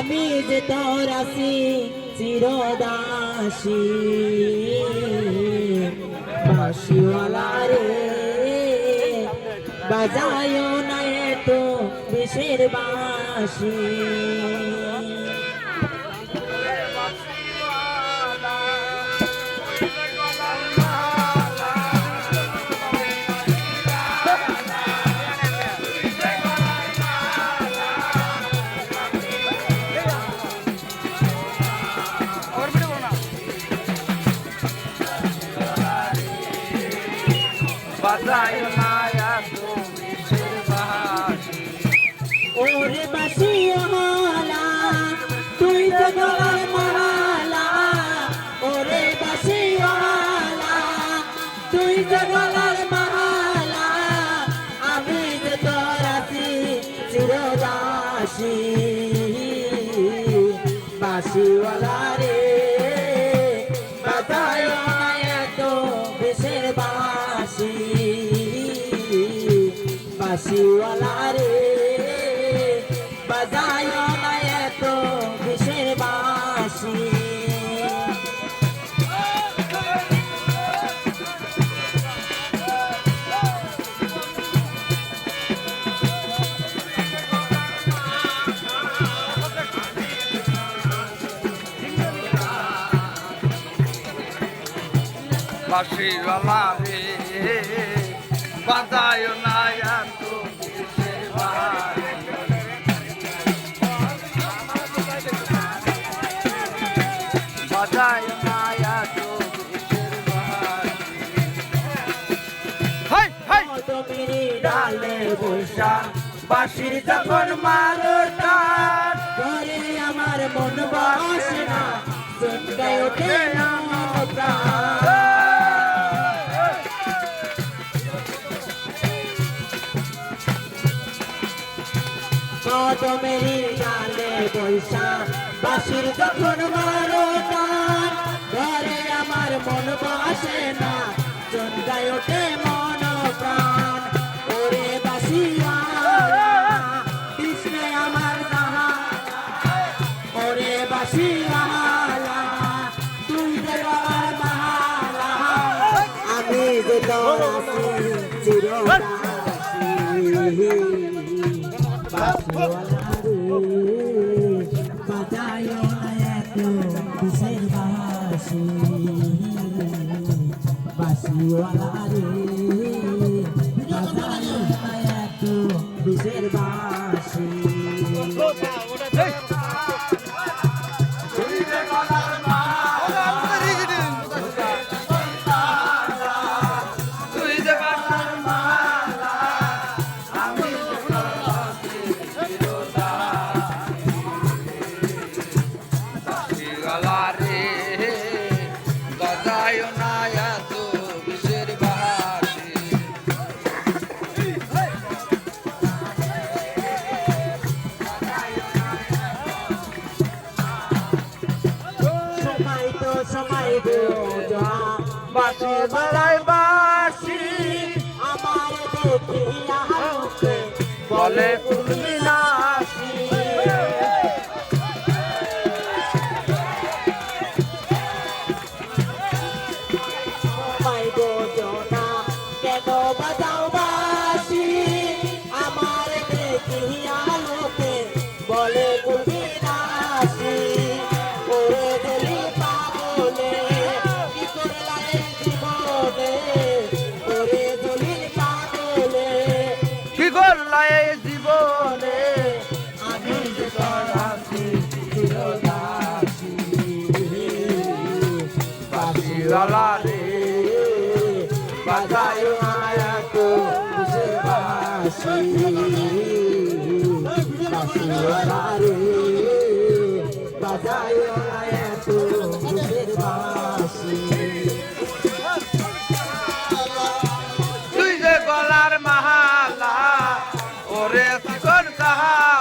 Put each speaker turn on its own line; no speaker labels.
আমি যে তোর আছি চিরদাসী বাঁশিওয়ালা রে বাজায় না তো বিষের বাঁশি
বাজায় মায়া তুমি বাঁশি
ওরে বাঁশিওয়ালা তুই তো গলার মালা ওরে বাঁশিওয়ালা তুই তো গলার মালা আমি যে তোর আছি চিরদাসী বাঁশিওয়ালা রে বাজায় না তো বিষের বাঁশি বাঁশিওয়ালা রে বাজায় না তো বিষের বাঁশি
বাঁশিওয়ালা রে বাজায় না তুমি বাজায় মায়া
তুমি ডালে বৈশা
বাঁশির যখন মালটা
ঘরে আমার মন বসে না চমকায় ওঠে না প্রাণ মেরি ডালে বৈশা বাঁশির যখন মারো টান ঘরে আমার মন বসে না চমকায় ওঠে মন প্রাণ ওরে বাঁশিওয়ালা কৃষ্ণে আমার জাহান ওরে বাঁশিওয়ালা তুই যে গলার মালা আমি যে তোর আছি চিরদাসী বাঁশিওয়ালা রে বাজায় না তো বিষের বাঁশি বাঁশিওয়ালা রে বাজায় না তো বিষের বাঁশি সময় বোঝা
বাঁশি বাজায় বাঁশি
আমার দেখিয়া লোকে
বলে তুমি নাসি
সময় বোঝো না কেন বাজাও বাঁশি আমার দেখিয়া লোকে বলে তুমি নাসি ওরে গলি পাগলে কি করলা এই জীবনে ওরে গলি পাগলে
কি করলা এই জীবনে
আমি যে তোর আছি চিরদাসী
বাঁশিওয়ালা রে
বাজায় মায়া তো বিষের বাঁশি বাঁশিওয়ালা রে বাজায় মায়া তো বিষের বাঁশি
তুই যে গলার মালা ওরে শিকর কাহা